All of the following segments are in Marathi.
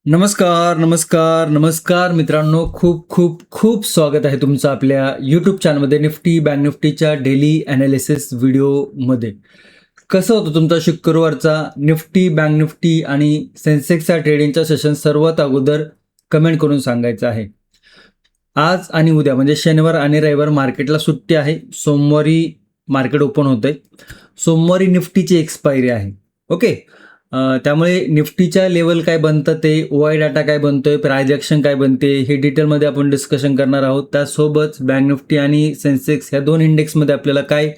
नमस्कार, नमस्कार, नमस्कार मित्रांनो. खूप खूप खूप स्वागत आहे तुमचं आपल्या यूट्यूब चॅनलमध्ये निफ्टी बँक निफ्टीच्या डेली ॲनालिसिस व्हिडिओमध्ये. कसं होतं तुमचा शुक्रवारचा निफ्टी बँक निफ्टी आणि सेन्सेक्सचा ट्रेडिंगचा सेशन सर्वात अगोदर कमेंट करून सांगायचं आहे. आज आणि उद्या म्हणजे शनिवार आणि रविवार मार्केटला सुट्टी आहे. सोमवारी मार्केट ओपन होतंय. सोमवारी निफ्टीची एक्सपायरी आहे. ओके. त्यामुळे निफ्टीच्या लेवल काय बनतं ते, OI डाटा काय बनतोय, प्राइस ॲक्शन काय बनते, हे डिटेलमध्ये आपण डिस्कशन करणार आहोत. त्यासोबत बँक निफ्टी आणि सेन्सेक्स ह्या दोन इंडेक्समध्ये आपल्याला काय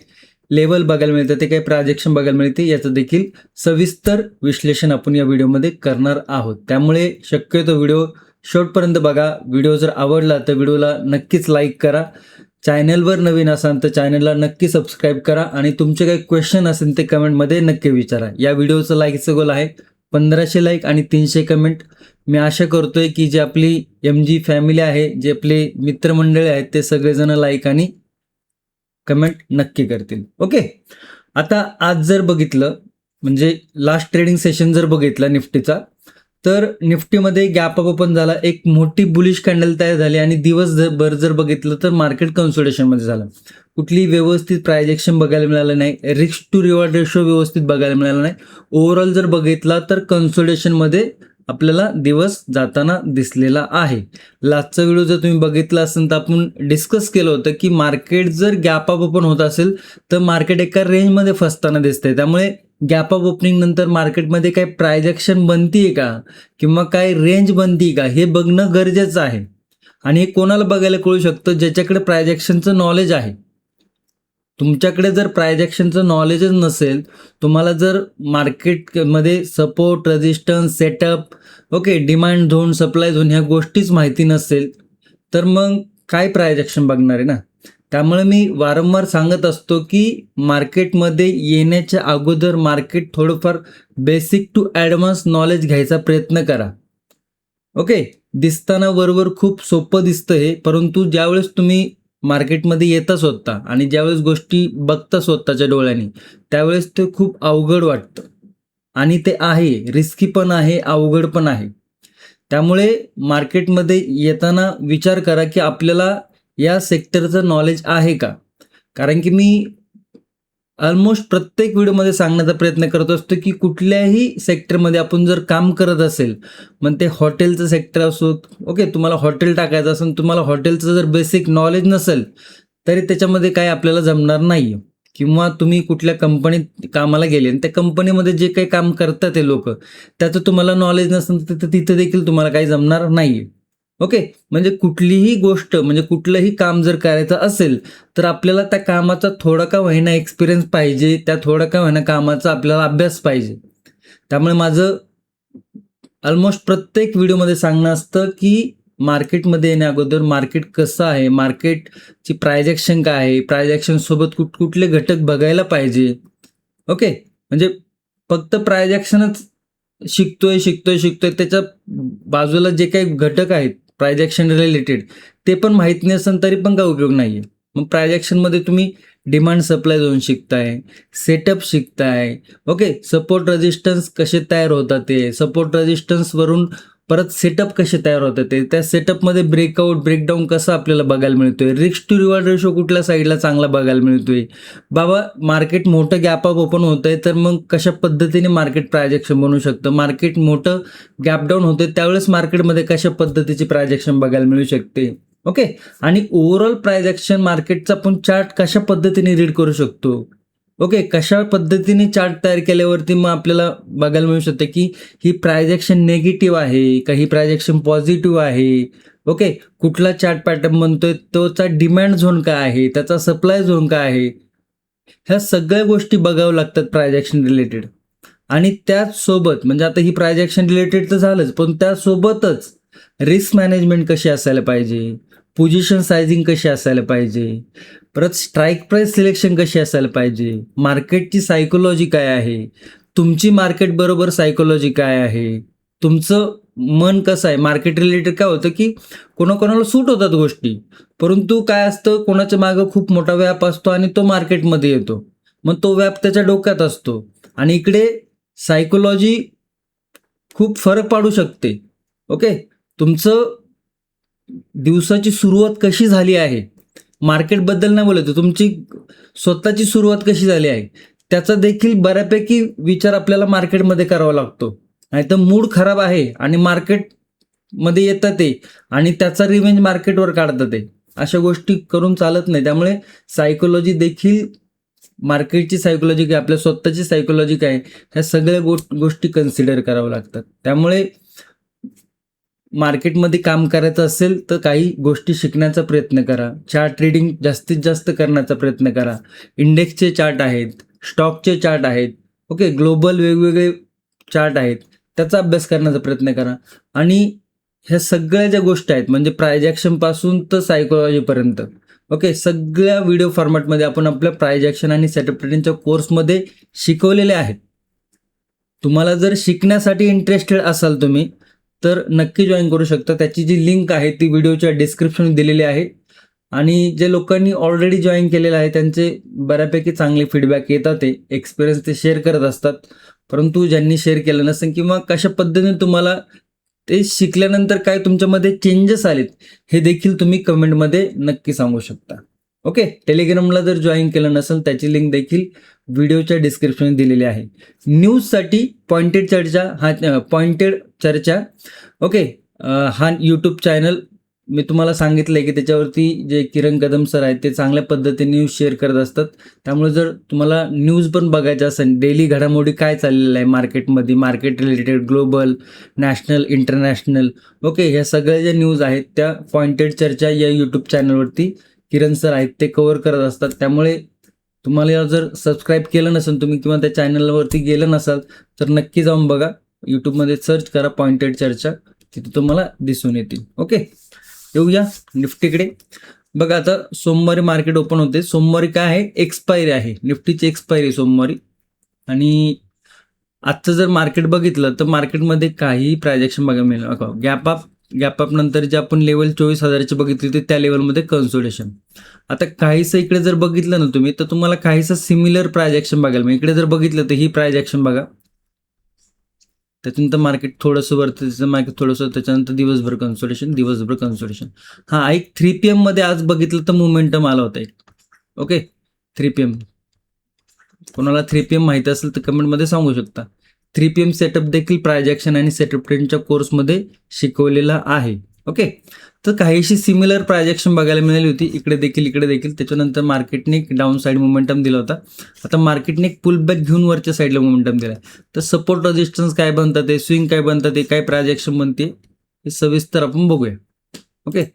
लेवल बघायला मिळतं, ते काय प्राइस ॲक्शन बघायला मिळते, याचं देखील सविस्तर विश्लेषण आपण या व्हिडिओमध्ये करणार आहोत. त्यामुळे शक्यतो व्हिडिओ शेवटपर्यंत बघा. व्हिडिओ जर आवडला तर व्हिडिओला नक्कीच लाईक करा. चॅनलवर नवीन असाल तर चॅनलला नक्की सबस्क्राईब करा आणि तुमचे काही क्वेश्चन असेल ते कमेंटमध्ये नक्की विचारा. या व्हिडिओचं लाईकचं गोल आहे 1500 लाईक आणि 300 कमेंट. मी आशा करतोय की जे आपली MG फॅमिली आहे, जे आपले मित्रमंडळी आहेत, ते सगळेजण लाईक आणि कमेंट नक्की करतील. ओके. आता आज जर बघितलं म्हणजे लास्ट ट्रेडिंग सेशन जर बघितला निफ्टीचा, तर निफ्टीमध्ये गॅप अप ओपन झाला, एक मोठी बुलिश कॅन्डल तयार झाली आणि दिवसभर जर बघितलं तर मार्केट कन्सोलिडेशनमध्ये झालं. कुठली व्यवस्थित प्राइस ॲक्शन बघायला मिळालं नाही, रिस्क टू रिवॉर्ड रेशो व्यवस्थित बघायला मिळाला नाही. ओव्हरऑल जर बघितला तर कन्सोलिडेशनमध्ये आपल्याला दिवस जाताना दिसलेला आहे. लास्टचा व्हिडिओ जर तुम्ही बघितला असेल तर आपण डिस्कस केलं होतं की मार्केट जर गॅप अप ओपन होत असेल तर मार्केट एका रेंजमध्ये फसताना दिसतंय. त्यामुळे गॅप अप ओपनिंग नंतर मार्केटमध्ये काही प्राइस ॲक्शन बनतीये का किंवा काय रेंज बनती का हे बघणं गरजेचं आहे. आणि हे कोणाला बघायला कळू शकतं, ज्याच्याकडे प्राइस ॲक्शनचं नॉलेज आहे. तुमच्याकडे जर प्राइस ॲक्शनचं नॉलेजच नसेल, तुम्हाला जर मार्केटमध्ये support, resistance, setup, okay, demand zone, supply zone ह्या गोष्टीच माहिती नसेल, तर मग काय प्राइस ॲक्शन बघणार आहे ना. त्यामुळे मी वारंवार सांगत असतो की मार्केटमध्ये येण्याच्या अगोदर मार्केट थोडंफार बेसिक टू ॲडव्हान्स नॉलेज घ्यायचा प्रयत्न करा. ओके. दिसताना वरवर खूप सोपं दिसतं हे, परंतु ज्यावेळेस तुम्ही मार्केटमध्ये येता स्वतः आणि ज्यावेळेस गोष्टी बघता स्वतःच्या डोळ्यांनी, त्यावेळेस ते खूप अवघड वाटतं आणि ते आहे, रिस्की पण आहे, अवघड पण आहे. त्यामुळे मार्केटमध्ये येताना विचार करा की आपल्याला या सेक्टरचं नॉलेज आहे का? कारण की मी ऑलमोस्ट प्रत्येक व्हिडिओमध्ये सांगण्याचा प्रयत्न करत असतो की कुठल्याही सेक्टरमध्ये आपण जर काम करत असेल, मग ते हॉटेलचं सेक्टर असो, ओके, तुम्हाला हॉटेल टाकायचं असेल, तुम्हाला हॉटेलचं जर बेसिक नॉलेज नसेल तरी त्याच्यामध्ये काय आपल्याला जमणार नाही. किंवा तुम्ही कुठल्या कंपनीत कामाला गेले आणि त्या कंपनीमध्ये जे काही काम करतात ते लोक, त्याचं तुम्हाला नॉलेज नसेल तर तिथं देखील तुम्हाला काही जमणार नाही. ओके. म्हणजे कुठलीही गोष्ट म्हणजे कुठलंही काम जर करायचं असेल तर आपल्याला त्या कामाचा थोडा का होईना एक्सपिरियन्स पाहिजे, त्या थोडा का होईना कामाचा आपल्याला अभ्यास पाहिजे. त्यामुळे माझं ऑलमोस्ट प्रत्येक व्हिडिओमध्ये सांगणं असतं की मार्केटमध्ये येण्या अगोदर मार्केट कसं आहे, मार्केटची प्राइस ॲक्शन काय आहे, प्राइस ॲक्शन सोबत कुठले घटक बघायला पाहिजे. ओके. म्हणजे फक्त प्राइस ॲक्शनच शिकतोय त्याच्या बाजूला जे काही घटक आहेत प्राइस ॲक्शन रिलेटेड ते पण माहीत नसेल तरी पण काय उपयोग नाहीये. मग प्राइस ॲक्शनमध्ये तुम्ही डिमांड सप्लाय झोन शिकताय, सेटअप शिकताय, ओके, सपोर्ट रेझिस्टन्स कसे तयार होतात, ते सपोर्ट रेझिस्टन्सवरून परत सेटअप कसे तयार होतात, ते त्या सेटअपमध्ये ब्रेकआउट ब्रेकडाऊन कसं आपल्याला बघायला मिळतोय, रिस्क टू रिवॉर्ड रेशो कुठल्या साईडला चांगला बघायला मिळतोय. बाबा मार्केट मोठं गॅप अप ओपन होतंय तर मग कशा पद्धतीने मार्केट प्राइस ॲक्शन बनू शकतं, मार्केट मोठं गॅप डाऊन होतंय त्यावेळेस मार्केटमध्ये कशा पद्धतीची प्राइस ॲक्शन बघायला मिळू शकते. ओके. आणि ओव्हरऑल प्राइस ॲक्शन मार्केटचा आपण चार्ट कशा पद्धतीने रीड करू शकतो. ओके. कशा पद्धतीने चार्ट तयार केल्यावरती मग आपल्याला बघायला मिळू शकते की ही प्राइस ॲक्शन निगेटिव्ह आहे का, ही प्राइस ॲक्शन पॉझिटिव्ह आहे. ओके. कुठला चार्ट पॅटर्न बनतोय, तोचा डिमांड झोन काय आहे, त्याचा सप्लाय झोन काय आहे, ह्या सगळ्या गोष्टी बघाव्या लागतात प्राइस ॲक्शन रिलेटेड. आणि त्याचसोबत म्हणजे आता ही प्राइस ॲक्शन रिलेटेड तर झालंच, पण त्यासोबतच रिस्क मॅनेजमेंट कशी असायला पाहिजे, पोझिशन सायझिंग कशी असायला पाहिजे, परत स्ट्राईक प्राईस सिलेक्शन कशी असायला पाहिजे, मार्केटची सायकोलॉजी काय आहे, तुमची मार्केट बरोबर सायकोलॉजी काय आहे, तुमचं मन कसं आहे. मार्केट रिलेटेड काय होतं की कोणाकोणाला सूट होतात गोष्टी, परंतु काय असतं, कोणाच्या मागं खूप मोठा व्याप असतो आणि तो मार्केटमध्ये येतो, मग तो व्याप त्याच्या डोक्यात असतो. आणि इकडे सायकोलॉजी खूप फरक पाडू शकते. ओके, तुमचं दिवसाची सुरुवात कशी झाली आहे, मार्केटबद्दल नाही बोलायचं, तुमची स्वतःची सुरुवात कशी झाली आहे त्याचा देखील बऱ्यापैकी विचार आपल्याला मार्केटमध्ये करावा लागतो. नाहीतर मूड खराब आहे आणि मार्केटमध्ये येतात ते आणि त्याचा रिव्हेंज मार्केटवर काढतात ते, अशा गोष्टी करून चालत नाही. त्यामुळे सायकोलॉजी देखील, मार्केटची सायकोलॉजी काय, आपल्या स्वतःची सायकोलॉजी काय, ह्या सगळ्या गोष्टी कन्सिडर कराव्या लागतात. त्यामुळे मार्केटमध्ये काम करायचं असेल तर काही गोष्टी शिकण्याचा प्रयत्न करा. चार्ट ट्रेडिंग जास्तीत जास्त करण्याचा प्रयत्न करा. इंडेक्सचे चार्ट आहेत, स्टॉकचे चार्ट आहेत, ओके, ग्लोबल वेगवेगळे चार्ट आहेत, त्याचा अभ्यास करण्याचा प्रयत्न करा. आणि ह्या सगळ्या ज्या गोष्टी आहेत म्हणजे प्राइज ॲक्शन पासून तर सायकोलॉजीपर्यंत, ओके, सगळ्या व्हिडिओ फॉर्मॅटमध्ये आपण आपल्या प्राइज ॲक्शन आणि सेटअप ट्रेडिंगच्या कोर्समध्ये शिकवलेले आहेत. तुम्हाला जर शिकण्यासाठी इंटरेस्टेड असाल तुम्ही तर नक्की जॉईन करू शकता. त्याची जी लिंक आहे ती व्हिडिओच्या डिस्क्रिप्शन दिलेली आहे. आणि जे लोकांनी ऑलरेडी जॉईन केलेलं आहे त्यांचे बऱ्यापैकी चांगले फीडबॅक येतात, ते एक्सपिरियन्स ते शेअर करत असतात. परंतु ज्यांनी शेअर केलं नसेल किंवा कशा पद्धतीने तुम्हाला ते शिकल्यानंतर काय तुमच्यामध्ये चेंजेस आलेत हे देखील तुम्ही कमेंटमध्ये नक्की सांगू शकता. ओके, टेलिग्रामला जर जॉईन केलं नसेल त्याची लिंक देखील व्हिडिओच्या डिस्क्रिप्शन दिलेली आहे. न्यूजसाठी पॉइंटेड चर्चा, ओके, हा यूट्यूब चॅनल मी तुम्हाला सांगितलं आहे की त्याच्यावरती जे किरण कदम सर आहेत ते चांगल्या पद्धतीने न्यूज शेअर करत असतात. त्यामुळे जर तुम्हाला न्यूज पण बघायचं असेल, डेली घडामोडी काय चाललेलं आहे मार्केटमध्ये, market related, global, national, international, okay, ह्या सगळ्या ज्या न्यूज आहेत त्या पॉइंटेड चर्चा या यूट्यूब चॅनलवरती किरण सर आहेत ते कव्हर करत असतात. त्यामुळे तुम्हाला जर सबस्क्राईब केलं नसेल तुम्ही किंवा त्या चॅनलवरती गेलं नसाल तर नक्की जाऊन बघा. यूट्यूबमध्ये सर्च करा पॉइंटेड चर्चा, तिथे तुम्हाला दिसून येतील. ओके, येऊया निफ्टीकडे. बघा आता सोमवारी मार्केट ओपन होते. सोमवारी काय आहे, एक्सपायरी आहे, निफ्टीची एक्सपायरी सोमवारी. आणि आजचं जर मार्केट बघितलं तर मार्केटमध्ये काही प्रायजेक्शन बघायला मिळेल. गॅप अप नंतर जे आपण लेवल 24,000ची बघितली होती त्या लेवलमध्ये कन्सोलिडेशन. आता काहीसं इकडे जर बघितलं ना तुम्ही तर तुम्हाला काहीसं सिमिलर प्रायजेक्शन बघायला मिळेल. इकडे जर बघितलं तर ही प्रायजेक्शन बघा, त्याच्यानंतर मार्केट थोडंसं वरती, त्याचं मार्केट थोडंसं, त्याच्यानंतर दिवसभर कन्सोलिडेशन. हा एक 3 PM मध्ये आज बघितलं तर मोमेंटम आला होता एक. ओके, 3 PM, कोणाला 3 PM माहिती असेल तर कमेंटमध्ये सांगू शकता. 3 PM सेटअप देखील प्राइज ॲक्शन आणि सेटअप ट्रेंडच्या कोर्समध्ये शिकवलेला आहे. ओके, तर काहीशी सिमिलर प्राइज ॲक्शन बघायला मिळाली होती इकडे देखील. त्याच्यानंतर मार्केटने एक डाऊन साईड मोमेंटम दिला होता. आता मार्केटने एक पुलबॅक घेऊन वरच्या साईडला मोमेंटम दिला. तर सपोर्ट रेजिस्टन्स काय बनतात, ते स्विंग काय बनतात, ते काय प्राइज ॲक्शन बनते हे सविस्तर आपण बघूया. ओके,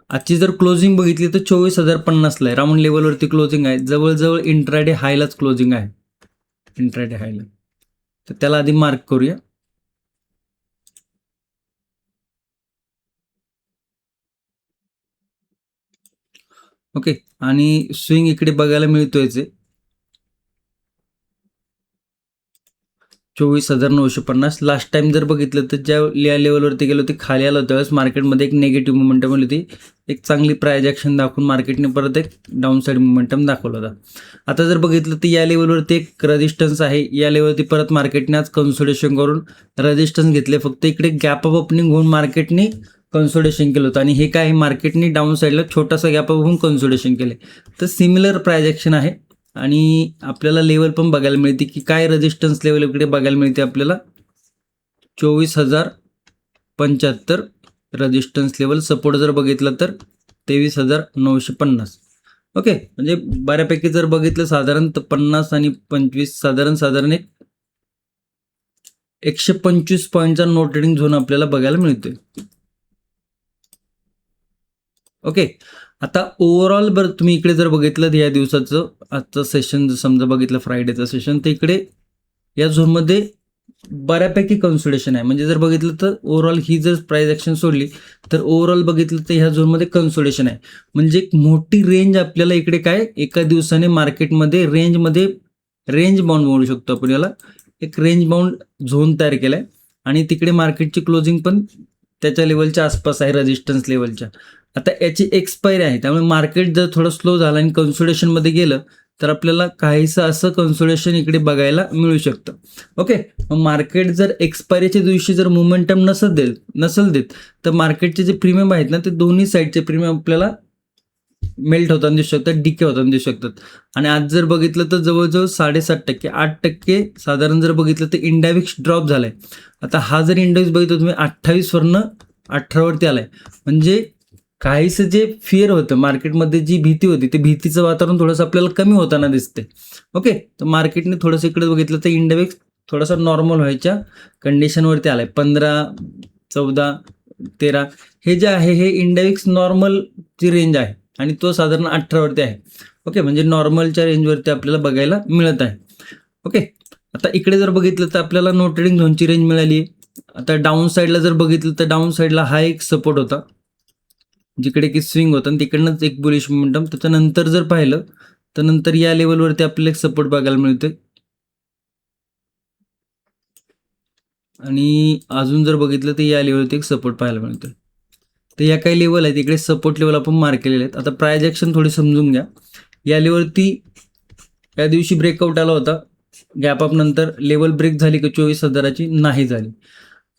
आजची जर क्लोजिंग बघितली तर 24,050ला आहे, राऊंड लेवलवरती क्लोजिंग आहे, जवळजवळ इंट्राडे हायलाच क्लोजिंग आहे, इंट्राडे हायला. तर त्याला आधी मार्क करूया. ओके, आणि स्विंग इकडे बघायला मिळतोयच, 24,950. लास्ट टाइम जर बघितलं तर ज्या या लेवलवरती गेलो ते खाली आलं होतं त्यावेळेस मार्केटमध्ये एक निगेटिव्ह मोमेंटम आली होती. एक चांगली प्राइज ॲक्शन दाखवून मार्केटने परत एक डाऊन साईड मोमेंटम दाखवला होता. आता जर बघितलं तर या लेवलवरती एक रेजिस्टन्स आहे, या लेवलवरती परत मार्केटने आज कन्सोलिडेशन करून रेजिस्टन्स घेतले. फक्त इकडे गॅप अप ओपनिंग होऊन मार्केटने कन्सोलिडेशन केलं होतं आणि हे काय, मार्केटने डाऊन साईडला छोटासा गॅप अप होऊन कन्सोलिडेशन केले. तर सिमिलर प्राइज ॲक्शन आहे. आणि आपल्याला लेवल पण बघायला मिळते की काय रेजिस्टन्स लेवल इकडे बघायला मिळते आपल्याला, 24,075 रेजिस्टन्स लेवल. सपोर्ट जर बघितलं तर 23,950. ओके, म्हणजे बऱ्यापैकी जर बघितलं साधारण 50 आणि 25 साधारण एक 125 पॉईंटचा नो ट्रेडिंग झोन आपल्याला बघायला मिळतोय. ओके, आता ओव्हरऑल बरं तुम्ही इकडे जर बघितलं या दिवसाचं आजचं सेशन जर समजा बघितलं फ्रायडेचं सेशन, तर इकडे या झोनमध्ये बऱ्यापैकी कन्सोलिडेशन आहे. म्हणजे जर बघितलं तर ओव्हरऑल ही जर प्राइस ॲक्शन सोडली तर ओव्हरऑल बघितलं तर ह्या झोनमध्ये कन्सोलिडेशन आहे. म्हणजे एक मोठी रेंज आपल्याला इकडे काय एका दिवसाने मार्केटमध्ये रेंज बाउंड म्हणू शकतो आपण याला, एक रेंज बाउंड झोन तयार केला आहे. आणि तिकडे मार्केटची क्लोजिंग पण त्याच्या लेवलच्या आसपास आहे, रेजिस्टन्स लेवलच्या. आता याची एक्सपायरी आहे, त्यामुळे मार्केट जर थोडं स्लो झालं आणि कन्सोलिडेशनमध्ये गेलं तर आपल्याला काहीसं असं कन्सोलेशन इकडे बघायला मिळू शकतं. ओके. मग मार्केट जर एक्सपायरीच्या दिवशी जर मोमेंटम नसेल देत, तर मार्केटचे जे प्रीमियम आहेत ना, ते दोन्ही साईडचे प्रीमियम आपल्याला मेल्ट होताना दिसू शकतात, डिके होताना दिसू शकतात. आणि आज जर बघितलं तर जवळजवळ 7.5%, 8% साधारण जर बघितलं तर इंडेक्स ड्रॉप झालाय. आता हा जर इंडेक्स बघितला तुम्ही 28 वरनं 18 वरती आलाय. म्हणजे काहीसं जे फिअर होतं मार्केटमध्ये, जी भीती होती, ते भीतीचं वातावरण थोडंसं आपल्याला कमी होताना दिसते. ओके. तर मार्केटने थोडंसं इकडे बघितलं तर इंडेक्स थोडासा नॉर्मल व्हायच्या कंडिशनवरती आलाय. 15, 14, 13 हे जे आहे हे इंडेक्स नॉर्मलची रेंज आहे आणि तो साधारण 18 वरती आहे. ओके. म्हणजे नॉर्मलच्या रेंजवरती आपल्याला बघायला मिळत आहे. ओके. आता इकडे जर बघितलं तर आपल्याला नो ट्रेडिंग झोनची रेंज मिळाली. आता डाऊन साईडला जर बघितलं तर डाऊन साईडला हा एक सपोर्ट होता, जिकडे की स्विंग होतं आणि तिकडनंच एक बुलिश मोमेंटम. त्याच्यानंतर जर पाहिलं तर नंतर या लेवलवरती आपल्याला एक सपोर्ट बघायला मिळतोय आणि अजून जर बघितलं तर या लेवलवरती एक सपोर्ट पाहायला मिळतोय. तर या काही लेवल आहेत, इकडे सपोर्ट लेवल आपण मार्क केलेले आहेत. आता प्राइस ॲक्शन थोडी समजून घ्या. या लेवलवरती या दिवशी ब्रेकआउट आला होता. गॅप अप नंतर लेवल ब्रेक झाली की 24,000ची नाही झाली.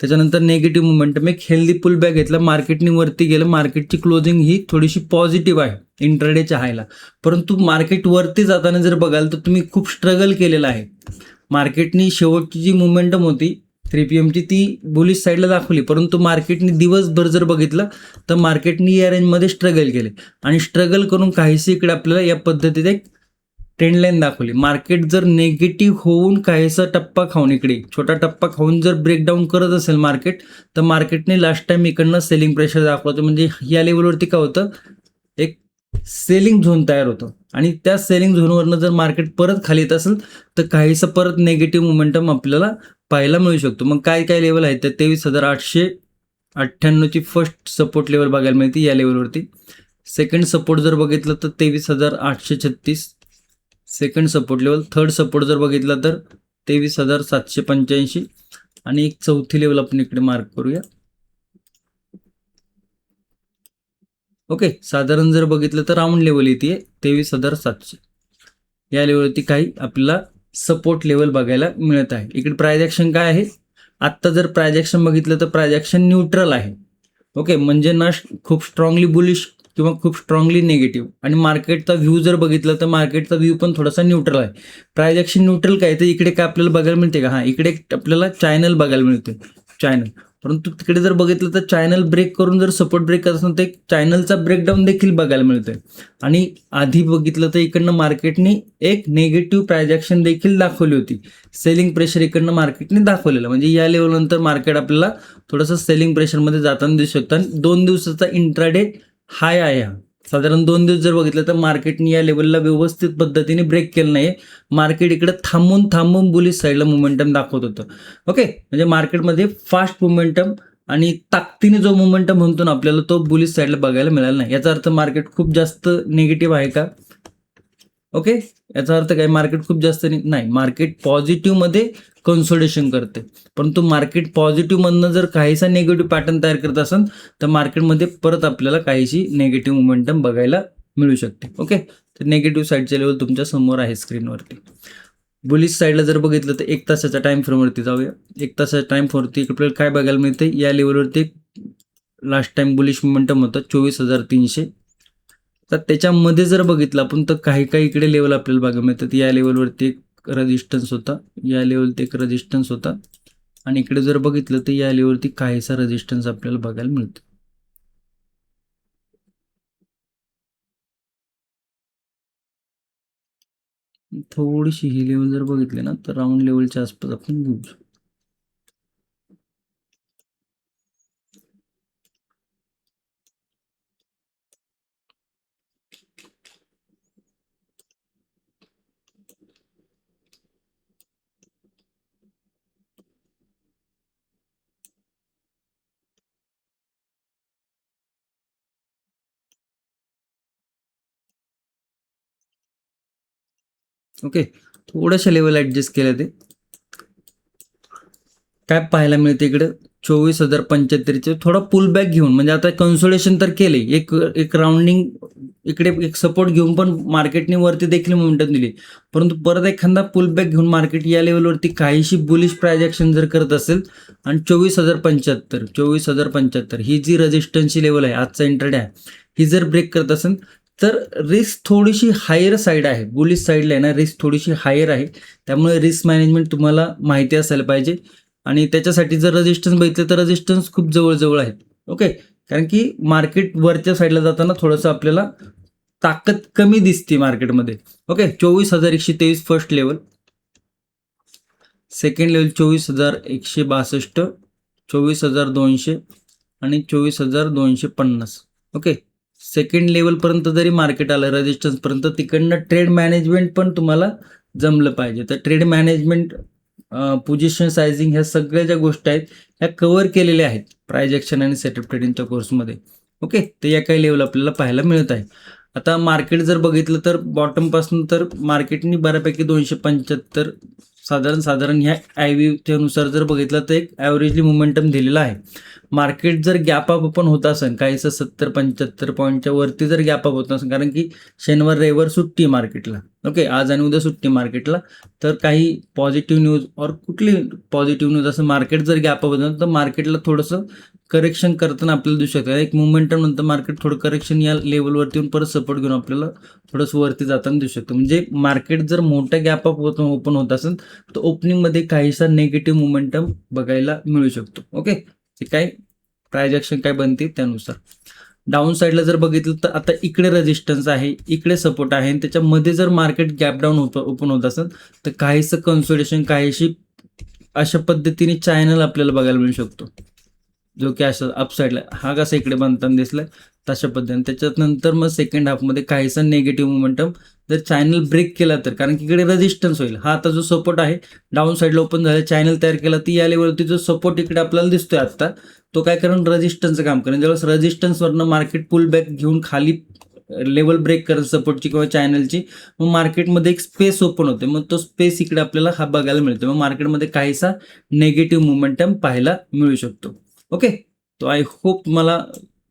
त्याच्यानंतर निगेटिव्ह मोमेंटम, एक हेल्दी पुल बॅक घेतला, मार्केटने वरती गेलं. मार्केटची क्लोजिंग ही थोडीशी पॉझिटिव्ह आहे इंट्राडेच्या हायला. परंतु मार्केट वरती जाताना जर बघाल तर तुम्ही खूप स्ट्रगल केलेलं आहे. मार्केटनी शेवटची जी मोमेंटम होती 3 PM ची, ती बुलिश साईडला दाखवली. परंतु मार्केटने दिवसभर जर बघितलं तर मार्केटने या रेंजमध्ये स्ट्रगल केले आणि स्ट्रगल करून काहीशी इकडे आपल्याला या पद्धतीने एक ट्रेंड लाईन दाखवली. मार्केट जर नेगेटिव्ह होऊन काहीसा टप्पा खाऊन, इकडे छोटा टप्पा खाऊन जर ब्रेकडाऊन करत असेल मार्केट, तर मार्केटने लास्ट टाइम इकडनं सेलिंग प्रेशर दाखवतं. म्हणजे या लेवलवरती काय होतं, एक सेलिंग झोन तयार होतं आणि त्या सेलिंग झोनवरनं जर मार्केट परत खाली येत असेल तर काहीसं परत नेगेटिव्ह मोमेंटम आपल्याला पाहायला मिळू शकतो. मग काय काय लेवल आहेत तर 23,898ची फर्स्ट सपोर्ट लेवल बघायला मिळते या लेवलवरती. सेकंड सपोर्ट जर बघितलं तर 23,836 second support level. Third support जर बघितला तर 23,785 आणि एक चौथी लेवल आपण इकडे मार्क करूया. ओके. साधारण जर बघितलं तर राऊंड लेवल येते 23,700. या लेवलवरती काही आपल्याला सपोर्ट लेवल बघायला मिळत आहे. इकडे प्राइस ॲक्शन काय आहे, आत्ता जर प्राइस ॲक्शन बघितलं तर प्राइस ॲक्शन न्यूट्रल आहे. ओके. म्हणजे ना खूप स्ट्रॉंगली बुलिश किंवा खूप स्ट्रॉंगली निगेटिव्ह. आणि मार्केटचा व्ह्यू जर बघितलं तर मार्केटचा व्ह्यू पण थोडासा न्यूट्रल आहे. प्राइस ॲक्शन न्यूट्रल काय, तर इकडे काय आपल्याला बघायला मिळते का, हां इकडे आपल्याला चॅनल बघायला मिळते, चॅनल. परंतु तिकडे जर बघितलं तर चॅनल ब्रेक करून जर सपोर्ट ब्रेक करत असेल तर एक चॅनलचा ब्रेकडाऊन देखील बघायला मिळतोय. आणि आधी बघितलं तर इकडनं मार्केटने एक नेगेटिव्ह प्राइस ॲक्शन देखील दाखवली होती. सेलिंग प्रेशर इकडनं मार्केटने दाखवलेलं. म्हणजे या लेवलनंतर मार्केट आपल्याला थोडंसं सेलिंग प्रेशरमध्ये जाताना दिसू शकतं. आणि 2 दिवसाचा इंट्राडे हाय आहे हा. साधारण 2 दिवस जर बघितलं तर मार्केटने या लेवलला व्यवस्थित पद्धतीने ब्रेक केलं नाही. मार्केट इकडे थांबून बुलिश साईडला मोमेंटम दाखवत होतं. ओके. म्हणजे मार्केटमध्ये फास्ट मोमेंटम आणि ताकदीने जो मोमेंटम म्हणतो ना आपल्याला, तो बुलिश साईडला बघायला मिळाला नाही. याचा अर्थ मार्केट खूप जास्त निगेटिव्ह आहे का? ओके. याचा अर्थ काय, मार्केट खूप जास्त नाही. मार्केट पॉझिटिव्हमध्ये कन्सोलिडेशन करते. परंतु मार्केट पॉझिटिव्हमधनं जर काहीसा निगेटिव्ह पॅटर्न तयार करत असेल तर मार्केटमध्ये परत आपल्याला काहीशी निगेटिव्ह मोमेंटम बघायला मिळू शकते. ओके. तर निगेटिव्ह साईडचे लेवल तुमच्या समोर आहे स्क्रीनवरती. बुलिश साईडला जर बघितलं तर 1 तासाच्या टाइम फ्रेमवरती जाऊया. 1 तासाच्या टाइम फ्रेमवरती आपल्याला काय बघायला मिळते, या लेवलवरती लास्ट टाइम बुलिश मोमेंटम होता 24,300. तर त्याच्यामध्ये जर बघितलं आपण तर काही काही इकडे लेवल आपल्याला बघायला मिळतात. या लेवलवरती एक रेजिस्टन्स होता, या लेवलवरती एक रेजिस्टन्स होता आणि इकडे जर बघितलं तर या लेवलवरती काहीसा रेजिस्टन्स आपल्याला बघायला मिळतो. थोडीशी ही लेवल जर बघितली ना तर राऊंड लेवलच्या आसपास आपण घेऊ शकतो. ओके. थोड्याशा लेवल ॲडजस्ट केल्या ते काय पाहायला मिळते इकडं, 24,075चे थोडा पुल बॅक घेऊन, म्हणजे आता कन्सोलेशन तर केले, एक राउंडिंग इकडे एक सपोर्ट घेऊन पण मार्केटने वरती देखील मोमेंटम दिली, परंतु परत एखादा पुल बॅक घेऊन मार्केट या लेवलवरती काहीशी बुलिश प्रायझेक्शन जर करत असेल आणि 24,075 ही जी रेजिस्टन्सची लेवल आहे, आजचा इंट्राडे आहे, ही जर ब्रेक करत असेल तर रिस्क थोडीशी हायर साईड आहे, बुलिश साईडला आहे ना, रिस्क थोडीशी हायर आहे. त्यामुळे रिस्क मॅनेजमेंट तुम्हाला माहिती असायला पाहिजे. आणि त्याच्यासाठी जर रेजिस्टन्स बघितलं तर रेजिस्टन्स खूप जवळ आहेत. ओके, कारण की मार्केट वरच्या साईडला जाताना थोडंसं आपल्याला ताकद कमी दिसते मार्केटमध्ये. Okay, 24,123 first level, second level 24,162, 24,200 आणि 24,250. ओके, सेकंड लेवलपर्यंत जरी मार्केट आलं रेजिस्टन्सपर्यंत, तिकडनं ट्रेड मॅनेजमेंट पण तुम्हाला जमलं पाहिजे. तर ट्रेड मॅनेजमेंट, पोझिशन सायझिंग, ह्या सगळ्या ज्या गोष्टी आहेत ह्या कव्हर केलेल्या आहेत प्राइस ॲक्शन आणि सेटअप ट्रेडिंगच्या कोर्समध्ये. ओके, तर या काही लेवल आपल्याला पाहायला मिळत आहे. आता मार्केट जर बघितलं तर बॉटमपासून तर मार्केटनी बऱ्यापैकी 275 साधारण ह्या आय नुसार जर बघितलं तर एक ॲव्हरेजली मोमेंटम दिलेला आहे. मार्केट जर गॅप अप पण होत असेल काहीसं 70-75 पॉईंटच्या वरती जर गॅप अप होत असेल, कारण की शनिवार रविवार सुट्टी मार्केटला. ओके, आज आणि उद्या सुट्टी मार्केटला, तर काही पॉझिटिव्ह न्यूज और कुठली पॉझिटिव्ह न्यूज असं मार्केट जर गॅप अप होतं तर मार्केटला थोडंसं करेक्शन करताना आपल्याला दिसू शकतं. एक मुवमेंटम नंतर मार्केट थोडं करेक्शन या लेवलवरती येऊन परत सपोर्ट घेऊन आपल्याला थोडंसं वरती जाताना दिसू शकतं. म्हणजे मार्केट जर मोठ्या गॅप अप ओपन होत असेल तर ओपनिंगमध्ये काहीसा नेगेटिव्ह मुवमेंटम बघायला मिळू शकतो. ओके, ते काय प्राइस ॲक्शन काय बनते त्यानुसार. डाऊन साईडला जर बघितलं तर आता इकडे रेजिस्टन्स आहे, इकडे सपोर्ट आहे, आणि त्याच्यामध्ये जर मार्केट गॅप डाऊन ओपन होत असेल तर काहीसं कन्सोलिडेशन, काहीशी अशा पद्धतीने चॅनल आपल्याला बघायला मिळू शकतो, जो की असं अपसाईडला हा कसा इकडे बनताना दिसलाय तशा पद्धतीने. त्याच्यात नंतर मग सेकंड हाफमध्ये काहीसा निगेटिव्ह मोमेंटम जर चॅनल ब्रेक केला तर, कारण की इकडे रेजिस्टन्स होईल. हा आता जो सपोर्ट आहे डाऊन साईडला ओपन झाला, चॅनल तयार केला, ती या लेवलवरती जो सपोर्ट इकडे आपल्याला दिसतोय आता, तो काय करून रेजिस्टन्सचं काम करेल. ज्यावेळेस रेजिस्टन्सवरनं मार्केट पुल बॅक घेऊन खाली लेवल ब्रेक करत सपोर्टची किंवा चॅनलची, मग मार्केटमध्ये एक स्पेस ओपन होते, मग तो स्पेस इकडे आपल्याला हा बघायला मिळतो. मग मार्केटमध्ये काहीसा नेगेटिव्ह मोमेंटम पाहायला मिळू शकतो. ओके, तो आय होप तुम्हाला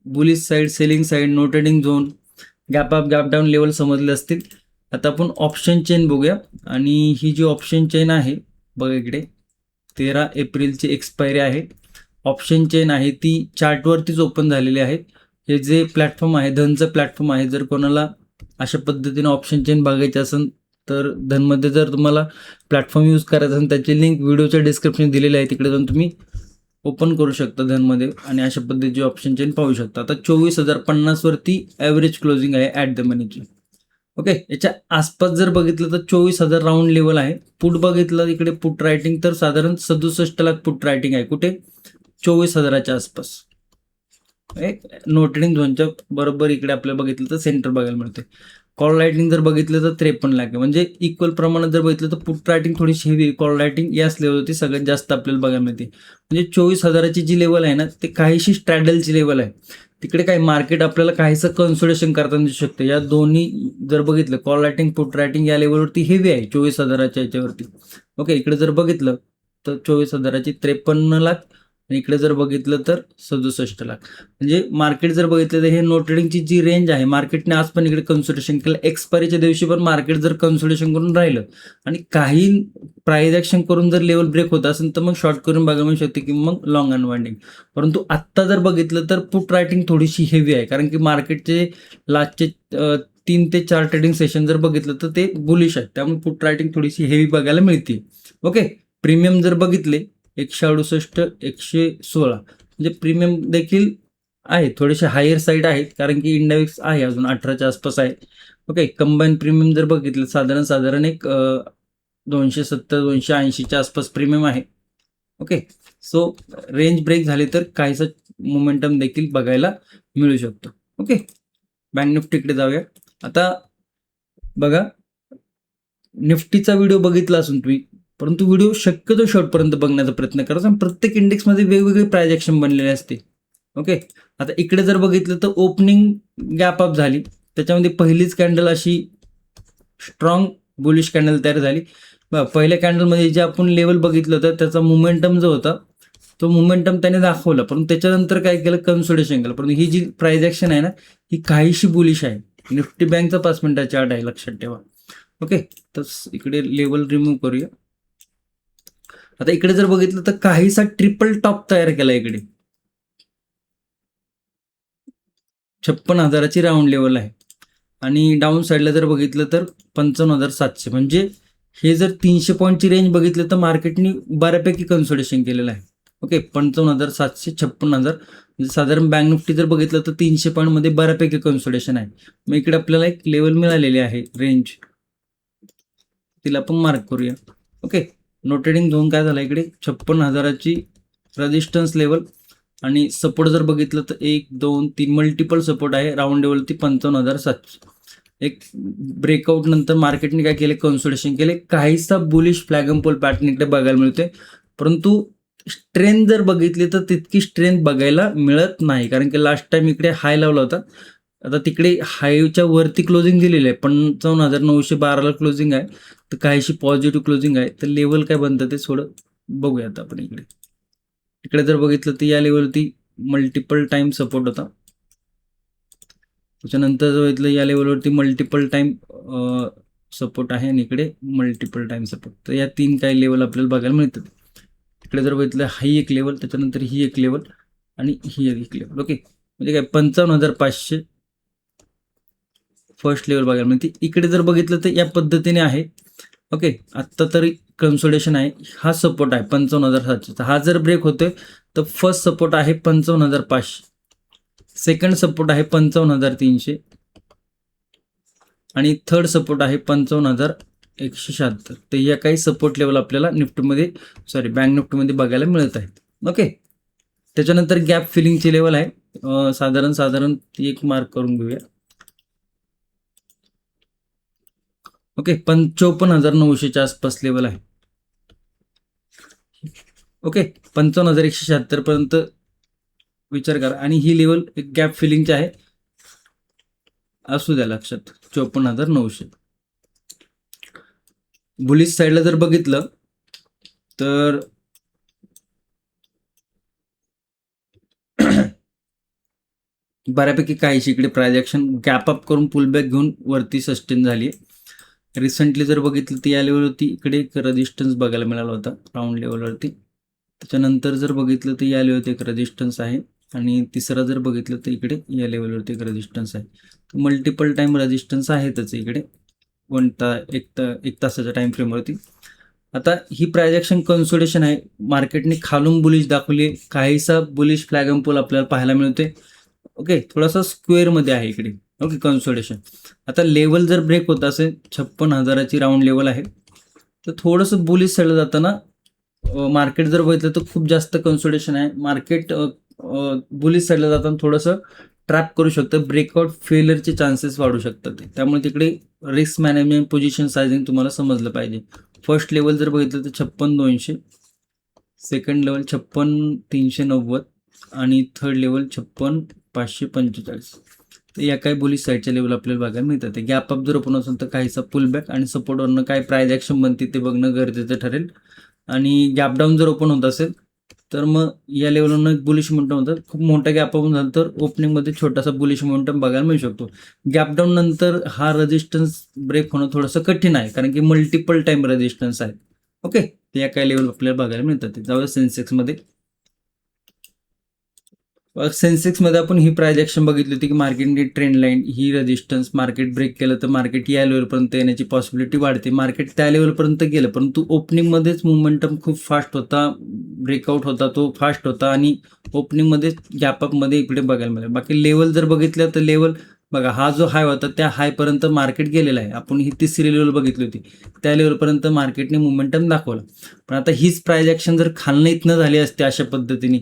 bullish side, selling side, no trading zone, gap up gap down level समजले असतील. आता आपण ऑप्शन चेन बघूया. आणि ही जी ऑप्शन चेन आहे बघा इकडे 13 एप्रिलची एक्सपायरी आहे. ऑप्शन चेन आहे ती चार्टवरतीच ओपन झालेली आहे. हे जे प्लॅटफॉर्म आहे धनचं प्लॅटफॉर्म आहे, जर कोणाला अशा पद्धतीने ऑप्शन चेन बघायची असेल तर धनमध्ये जर तुम्हाला प्लॅटफॉर्म यूज करायचा असेल, त्याची लिंक व्हिडिओच्या डिस्क्रिप्शन दिलेली आहे, तिकडे जाऊन तुम्ही ओपन करू शकता धनमध्ये आणि अशा पद्धतीची ऑप्शन चेन पाहू शकता. आता 24,050 वरती ॲव्हरेज क्लोजिंग आहे ॲट द मनीची. ओके, याच्या आसपास जर बघितलं तर 24,000 राऊंड लेवल आहे. पुट बघितलं इकडे पुट रायटिंग तर साधारण 67 लाख पुट रायटिंग आहे, कुठे 24,000च्या आसपास. नो ट्रेडिंग झोनच्या बरोबर इकडे आपल्याला बघितलं तर सेंटर बघायला मिळते. कॉल रायटिंग जर बघितलं तर 53 लाख आहे, म्हणजे इक्वल प्रमाणात जर बघितलं तर पुट रायटिंग थोडीशी हेवी, कॉल रायटिंग याच लेवलवरती सगळ्यात जास्त आपल्याला बघायला मिळते. म्हणजे 24,000ची जी लेवल आहे ना, ते काहीशी स्ट्रॅडलची लेवल आहे. तिकडे काय मार्केट आपल्याला काहीसं कन्सोलेशन करताना दिसू शकतं. या दोन्ही जर बघितलं कॉल रायटिंग पुट रायटिंग या लेवलवरती हेवी आहे 24,000च्या याच्यावरती. ओके, इकडे जर बघितलं तर 24,000ची 53 लाख आणि इकडे जर बघितलं तर 67 लाख. म्हणजे मार्केट जर बघितलं तर हे नो ट्रेडिंगची जी रेंज आहे, मार्केटने आज पण इकडे कन्सोलेशन केलं. एक्सपायरीच्या दिवशी पण मार्केट जर कन्सोलेशन करून राहिलं आणि काही प्राइस ॲक्शन करून जर लेवल ब्रेक होत असेल तर मग शॉर्ट करून बघायला मिळू शकते की मग लॉंग अनवाइंडिंग. परंतु आत्ता जर बघितलं तर पुट रायटिंग थोडीशी हेवी आहे, कारण की मार्केटचे लास्टचे 3 ते 4 ट्रेडिंग सेशन जर बघितलं तर ते बुलिश आहे, त्यामुळे पुट रायटिंग थोडीशी हेवी बघायला मिळते. ओके, प्रीमियम जर बघितले 168, 116, म्हणजे प्रीमियम देखील आहे, थोडेसे हायर साईड आहेत, कारण की इंडेक्स आहे अजून 18च्या आसपास आहे. ओके, कंबाईन प्रीमियम जर बघितलं साधारण एक 270-280च्या आसपास प्रीमियम आहे. ओके, सो रेंज ब्रेक झाली तर काहीसा मोमेंटम देखील बघायला मिळू शकतो. ओके, बँक निफ्टीकडे जाऊया. आता बघा, निफ्टीचा व्हिडिओ बघितला असून तुम्ही, परंतु व्हिडिओ शक्यतो शेवटपर्यंत बघण्याचा प्रयत्न करायचा. प्रत्येक इंडेक्समध्ये वेगवेगळे प्राइस ॲक्शन बनलेले असते. ओके, आता इकडे जर बघितलं तर ओपनिंग गॅप अप झाली, त्याच्यामध्ये पहिलीच कॅन्डल अशी स्ट्रॉंग बुलिश कॅन्डल तयार झाली. पहिल्या कॅन्डलमध्ये जे आपण लेवल बघितलं होतं त्याचा मोमेंटम जो होता तो मोमेंटम त्याने दाखवला, पण त्याच्यानंतर काय केलं, कन्सोलिडेशन केलं. परंतु ही जी प्राइस ॲक्शन आहे ना, ही काहीशी बुलिश आहे. निफ्टी बँकचा 5 मिनिटाचा चार्ट आहे, लक्षात ठेवा. ओके, तर इकडे लेवल रिमूव्ह करूया. आता इकडे जर बघितलं तर काहीसा ट्रिपल टॉप तयार केला इकडे. 56,000ची राऊंड लेवल आहे आणि डाऊन साईडला जर बघितलं तर 55,700. म्हणजे हे जर 300 पॉईंटची रेंज बघितलं तर मार्केटनी बऱ्यापैकी कन्सोलिडेशन केलेलं आहे. ओके, 55,700, 56,000. म्हणजे साधारण बँक निफ्टी जर बघितलं तर 300 पॉईंटमध्ये बऱ्यापैकी कन्सोलिडेशन आहे. मग इकडे आपल्याला एक लेवल मिळालेली आहे, रेंज, तिला आपण मार्क करूया. ओके, नोटेडिंग झोन काय झाला इकडे, 56,000ची रेजिस्टन्स लेवल आणि सपोर्ट जर बघितलं तर 1, 2, 3 मल्टिपल सपोर्ट आहे. राऊंड लेवलती 55,700. एक ब्रेकआउट नंतर मार्केटने काय केले, कन्सोलिडेशन केले. काहीसा bullish flag and pole pattern इकडे बघायला मिळते, परंतु स्ट्रेंथ जर बघितली तर तितकी स्ट्रेंथ बघायला मिळत नाही, कारण की लास्ट टाइम इकडे हाय लावला होता. आता तिकडे हायच्या वरती क्लोजिंग दिलेली आहे, 55,912ला क्लोजिंग आहे, तर काहीशी पॉझिटिव्ह क्लोजिंग आहे. तर लेवल काय बनतं ते थोडं बघूया आता आपण. इकडे जर बघितलं तर या लेवलवरती मल्टिपल टाइम सपोर्ट होता. त्याच्यानंतर जर बघितलं या लेवलवरती मल्टिपल टाइम सपोर्ट आहे आणि इकडे मल्टिपल टाइम सपोर्ट. तर या 3 काही लेवल आपल्याला बघायला मिळतात. इकडे जर बघितलं ही एक लेवल, त्याच्यानंतर ही एक लेवल आणि ही एक लेवल. ओके, म्हणजे काय 55,500 फर्स्ट लेवल बघायला मिळते. इकडे जर बघितलं तर या पद्धतीने आहे. ओके, आत्ता तरी कन्सोलिडेशन आहे. हा सपोर्ट आहे 55,700. हा जर ब्रेक होतोय तर फर्स्ट सपोर्ट आहे 55,500, सेकंड सपोर्ट आहे 55,300 आणि थर्ड सपोर्ट आहे 55,176. तर या काही सपोर्ट लेवल आपल्याला निफ्टीमध्ये, बँक निफ्टीमध्ये बघायला मिळत आहेत. ओके, त्याच्यानंतर गॅप फिलिंगची लेवल आहे, साधारण ती एक मार्क करून घेऊया. ओके, 54,900च्या आसपास लेवल आहे. ओके, 55,176 पर्यंत विचार करा आणि ही लेवल एक गॅप फिलिंगची आहे, असू द्या लक्षात. 54,900. बुलिश साईडला जर बघितलं तर बऱ्यापैकी काहीशी इकडे प्राइस ॲक्शन गॅप अप करून पुलबॅक घेऊन वरती सस्टेन झाली आहे. रिसेंटली जर बघितलं तर या लेवलवरती इकडे एक रेजिस्टन्स बघायला मिळाला होता, राऊंड लेवलवरती. त्याच्यानंतर जर बघितलं तर या लेवलवरती एक रेजिस्टन्स आहे आणि तिसरा जर बघितलं तर इकडे या लेवलवरती एक रेजिस्टन्स आहे. मल्टिपल टाइम रेजिस्टन्स आहेतच इकडे एक तासाच्या टाइम फ्रेमवरती. आता ही प्राइस ॲक्शन कन्सोलिडेशन आहे. मार्केटने खालून बुलिश दाखवली, काहीसा बुलिश फ्लॅग अँड पोल आपल्याला पाहायला मिळते. ओके, थोडासा स्क्वेअरमध्ये आहे इकडे. Okay, consolidation. आता लेवल जर ब्रेक होत असेल, 56,000ची राऊंड लेवल आहे, तर थोडंसं बुलिश साईडला जाताना मार्केट जर बघितलं तर खूप जास्त कन्सोलिडेशन आहे. मार्केट बुलिश साईडला जाताना थोडंसं ट्रॅप करू शकतं, ब्रेकआउट फेलरचे चान्सेस वाढू शकतात. त्यामुळे तिकडे रिस्क मॅनेजमेंट, पोझिशन सायझिंग तुम्हाला समजलं पाहिजे. फर्स्ट लेवल जर बघितलं तर 56,200, सेकंड लेवल 56,390 आणि थर्ड लेवल 56,545. तर या काही बुलिश साईडच्या लेवल आपल्याला बघायला मिळतात. गॅप अप जर ओपन असेल तर काहीसा पुलबॅक आणि सपोर्टवरनं काय प्राइस ॲक्शन बनते ते बघणं गरजेचं ठरेल. आणि गॅप डाऊन जर ओपन होत असेल तर मग या लेवलवरनं एक बुलिश मोमेंटम होतं. खूप मोठा गॅप ओपन झाला तर ओपनिंगमध्ये छोटासा बुलिश मोमेंटम बघायला मिळू शकतो. गॅप डाऊन नंतर हा रेजिस्टन्स ब्रेक होणं थोडंसं कठीण आहे, कारण की मल्टिपल टाइम रेजिस्टन्स आहे. ओके, तर या काही लेवल आपल्याला बघायला मिळतात. जाऊया सेन्सेक्समध्ये. सेन्सेक्समध्ये आपण ही प्राइस ॲक्शन बघितली होती की मार्केटने ट्रेंड लाईन, ही रेजिस्टन्स मार्केट ब्रेक केलं तर मार्केट या लेवलपर्यंत येण्याची पॉसिबिलिटी वाढते. मार्केट त्या लेवलपर्यंत गेलं, परंतु ओपनिंगमध्येच मोमेंटम खूप फास्ट होता, ब्रेकआउट होता तो फास्ट होता आणि ओपनिंगमध्ये गॅपअपमध्ये इकडे बघायला मिळेल. बाकी लेवल जर बघितलं तर लेवल बघा, हा जो हाय होता त्या हायपर्यंत मार्केट गेलेला आहे. आपण ही तिसरी लेवल बघितली होती, त्या लेवलपर्यंत मार्केटने मोमेंटम दाखवला. पण आता हीच प्राइस ॲक्शन जर खालनं इथनं झाली असते अशा पद्धतीने,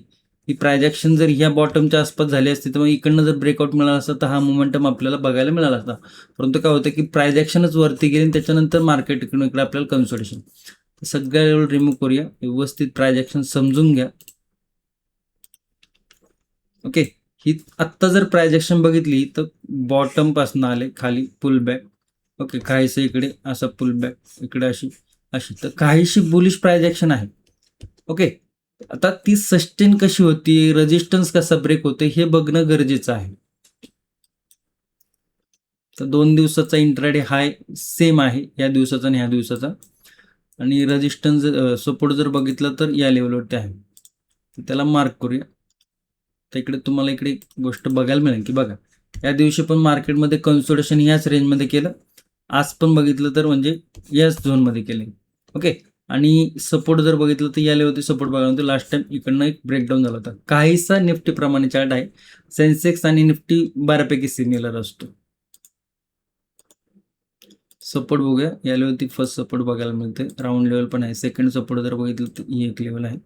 ही प्राइस ॲक्शन जर ह्या बॉटमच्या आसपास झाली असती तर मग इकडनं जर ब्रेकआउट मिळाला असता तर हा मोमेंटम आपल्याला बघायला मिळाला असता. परंतु काय होतं की प्राइस ॲक्शनच वरती गेली आणि त्याच्यानंतर मार्केट इकडून इकडे आपल्याला कन्सोलिडेशन. सगळ्या लेवल रिमूव्ह करूया, व्यवस्थित प्राइस ॲक्शन समजून घ्या. ओके, ही आत्ता जर प्राइस ॲक्शन बघितली तर बॉटम पासून आले खाली पुलबॅक. ओके, काहीसं इकडे असा पुलबॅक, इकडे अशी अशी, तर काहीशी बुलिश प्राइस ॲक्शन आहे. ओके, आता ती सस्टेन कशी होती, रेजिस्टन्स कसा ब्रेक होते हे बघणं गरजेचं आहे. तर 2 दिवसाचा इंट्राडे हाय सेम आहे या दिवसाचा आणि ह्या दिवसाचा, आणि रेजिस्टन्स सपोर्ट जर बघितलं तर या लेवलवरती आहे. तर त्याला मार्क करूया. तर इकडे तुम्हाला इकडे एक गोष्ट बघायला मिळेल की बघा, या दिवशी पण मार्केटमध्ये कन्सोलिडेशन याच रेंजमध्ये केलं, आज पण बघितलं तर म्हणजे याच झोनमध्ये केले. ओके, आणि सपोर्ट जर बघितलं तर या लेवलवरती सपोर्ट बघायला होते. लास्ट टाइम इकडनं एक ब्रेकडाऊन झाला होता. काहीसा निफ्टी प्रमाणे चार्ट आहे. सेन्सेक्स आणि निफ्टी बऱ्यापैकी सिमिलर असतो. सपोर्ट बघूया, या लेवलवरती फर्स्ट सपोर्ट बघायला मिळते. राऊंड लेवल पण आहे. सेकंड सपोर्ट जर बघितलं तर ही एक लेवल आहे.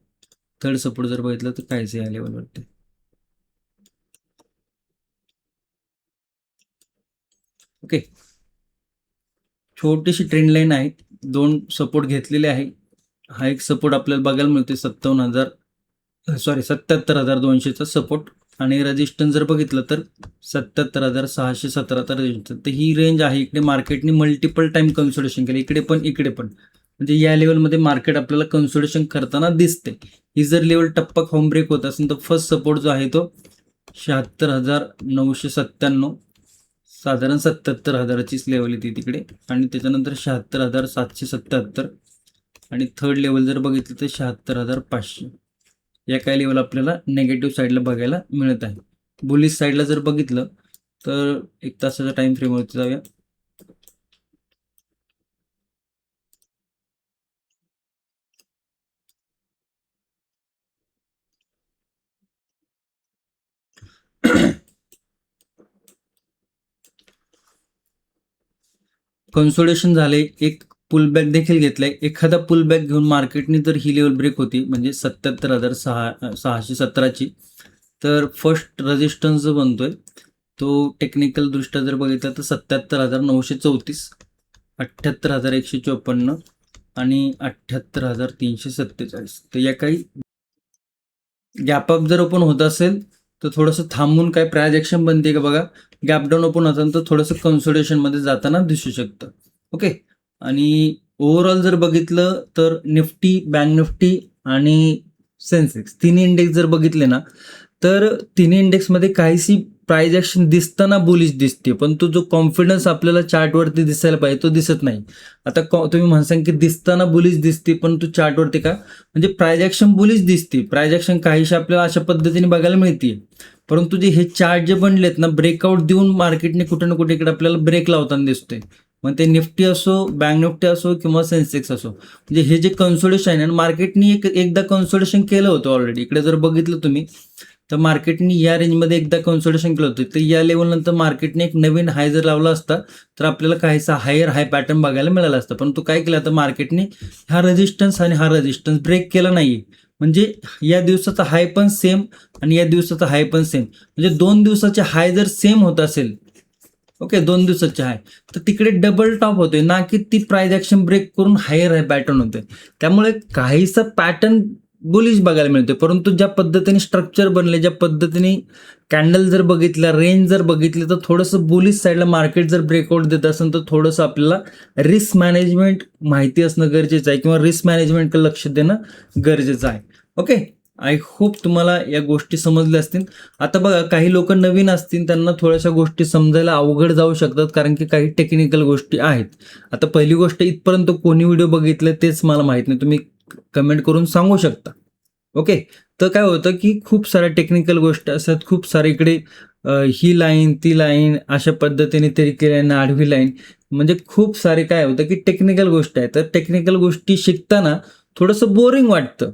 थर्ड सपोर्ट जर बघितलं तर काहीच या लेवलवरती. ओके, छोटीशी ट्रेंड लाईन आहे. 2 सपोर्ट घेतलेले आहे. हा एक सपोर्ट आपल्याला बघायला मिळते 77,200चा सपोर्ट, आणि रेजिस्टन्स जर बघितलं तर 77,617 तर रेजिस्टन्स. तर ही रेंज आहे. इकडे मार्केटने मल्टिपल टाइम कन्सोलिडेशन केलं, इकडे पण इकडे पण, म्हणजे या लेवलमध्ये मार्केट आपल्याला कन्सोलिडेशन करताना दिसते. ही जर लेवल टप्पा खाऊन ब्रेक होत असेल तर फर्स्ट सपोर्ट जो आहे तो 76,997, साधारण 77,000चीच लेवल येते तिकडे, आणि त्याच्यानंतर 76,777, आणि थर्ड लेवल जर बघितलं तर 76,500. या काही लेवल आपल्याला नेगेटिव्ह साईडला बघायला मिळत आहे. बुलिश साईडला जर बघितलं तर 1 तासाच्या टाइम फ्रेमवरती जाऊया. कन्सोलिडेशन झाले, एक पुलबॅक देखील घेतलाय. एखादा पुलबॅक घेऊन मार्केटने जर ही लेवल ब्रेक होती म्हणजे 77,617ची, तर फर्स्ट रेजिस्टन्स जो बनतोय तो टेक्निकल दृष्ट्या जर बघितलं तर 77,934, 78,154 आणि 78,347. तर या काही गॅपअप जर ओपन होत असेल तर थोडंसं थांबून काय प्राइस ॲक्शन बनते का बघा. गॅप डाऊन ओपन होताना तर थोडंसं कन्सोलिडेशनमध्ये जाताना दिसू शकतं. ओके, आणि ओव्हरऑल जर बघितलं तर निफ्टी, बँक निफ्टी आणि सेन्सेक्स तिन्ही इंडेक्स जर बघितले ना, तर तिन्ही इंडेक्समध्ये काहीशी प्राइस ॲक्शन दिसताना बुलिश दिसते, पण तो जो कॉन्फिडन्स आपल्याला चार्टवरती दिसायला पाहिजे तो दिसत नाही. आता तुम्ही म्हणसाल की दिसताना बुलिश दिसते, पण तो चार्टवरती का, म्हणजे प्राइस ॲक्शन बुलिश दिसते. प्राइस ॲक्शन काहीशी आपल्याला अशा पद्धतीने बघायला मिळते, परंतु जे हे चार्ट जे बनलेत ना, ब्रेकआउट देऊन मार्केटने कुठे ना कुठे इकडे आपल्याला ब्रेक लावताना दिसतोय. मग ते निफ्टी असो, बँक निफ्टी असो किंवा सेन्सेक्स असो, म्हणजे हे जे कन्सोलिडेशन आहे, मार्केटने एकदा कन्सोलिडेशन केलं होतं ऑलरेडी. इकडे जर बघितलं तुम्ही तर मार्केटने या रेंजमध्ये एकदा कन्सोलिडेशन केलं होतं. तर या लेवलनंतर मार्केटने एक नवीन हाय जर लावला असता तर आपल्याला काहीसा हायर हाय पॅटर्न बघायला मिळाला असता. पण तो काय केला, आता मार्केटने हा रेजिस्टन्स आणि हा रेजिस्टन्स ब्रेक केला नाहीये. म्हणजे या दिवसाचा हाय पण सेम आणि या दिवसाचा हाय पण सेम, म्हणजे 2 दिवसाचे हाय जर सेम होत असेल, ओके, 2 दिवसाचे हाय, तर तिकडे डबल टॉप होतोय ना, की ती प्राइस ॲक्शन ब्रेक करून हायर हाय पॅटर्न होतोय. त्यामुळे काहीसा पॅटर्न बुलिश बघायला मिळतोय. परंतु ज्या पद्धतीने स्ट्रक्चर बनले, ज्या पद्धतीने कॅन्डल जर बघितलं, रेंज जर बघितली, तर थोडंसं बुलिश साईडला मार्केट जर ब्रेकआउट देत असेल तर थोडंसं आपल्याला रिस्क मॅनेजमेंट माहिती असणं गरजेचं आहे, किंवा रिस्क मॅनेजमेंटकडे लक्ष देणं गरजेचं आहे. ओके, आय होप तुम्हाला या गोष्टी समजल्या असतील. आता बघा, काही लोक नवीन असतील, त्यांना थोड्याशा गोष्टी समजायला अवघड जाऊ शकतात, कारण की काही टेक्निकल गोष्टी आहेत. आता पहिली गोष्ट, इथपर्यंत कोणी व्हिडिओ बघितले तेच मला माहित नाही, तुम्ही कमेंट करून सांगू शकता. ओके, तर काय होतं की खूप साऱ्या टेक्निकल गोष्टी असतात, खूप सारे इकडे ही लाईन ती लाईन अशा पद्धतीने तिरकी लाईन, आडवी लाईन, म्हणजे खूप सारे काय होतं की टेक्निकल गोष्टी आहेत. तर टेक्निकल गोष्टी शिकताना थोडंसं बोरिंग वाटतं.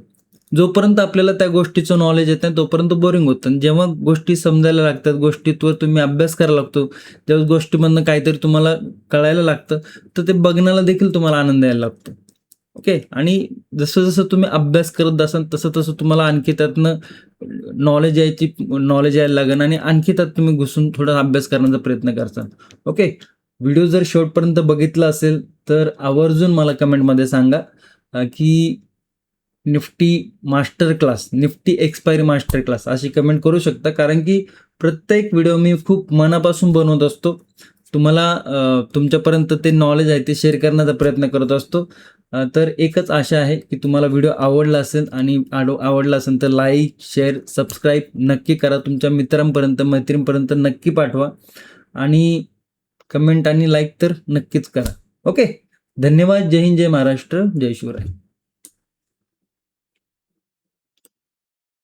जोपर्यंत आपल्याला त्या गोष्टीचं नॉलेज येत नाही तोपर्यंत बोरिंग होतं. जेव्हा गोष्टी समजायला लागतात, गोष्टींवर तुम्ही अभ्यास करायला लागतो, जेव्हा गोष्टीमधनं काहीतरी तुम्हाला कळायला लागतं, तर ते बघण्याला देखील तुम्हाला आनंद यायला लागतो. ओके, आणि जसं जसं तुम्ही अभ्यास करत असाल तसं तसं तुम्हाला आणखी त्यातनं नॉलेज यायला लागेल, आणि आणखी त्यात तुम्ही घुसून थोडा अभ्यास करण्याचा प्रयत्न करताल. ओके, व्हिडिओ जर शेवटपर्यंत बघितला असेल तर आवर्जून मला कमेंटमध्ये सांगा की Nifty master class, Nifty expiry master class अशी कमेंट करू शकता, कारण की प्रत्येक व्हिडिओ मी खूप मनापासून बनवत असतो. तुम्हाला तुमच्यापर्यंत ते नॉलेज आहे ते शेअर करण्याचा प्रयत्न करत असतो. तर एकच आशा आहे की तुम्हाला व्हिडिओ आवडला असेल आणि आवडला असेल तर लाईक शेअर सबस्क्राईब नक्की करा. तुमच्या मित्रांपर्यंत मैत्रिणींपर्यंत नक्की पाठवा आणि कमेंट आणि लाईक तर नक्कीच करा. ओके. धन्यवाद. जय हिंद, जय महाराष्ट्र, जय शिवराय.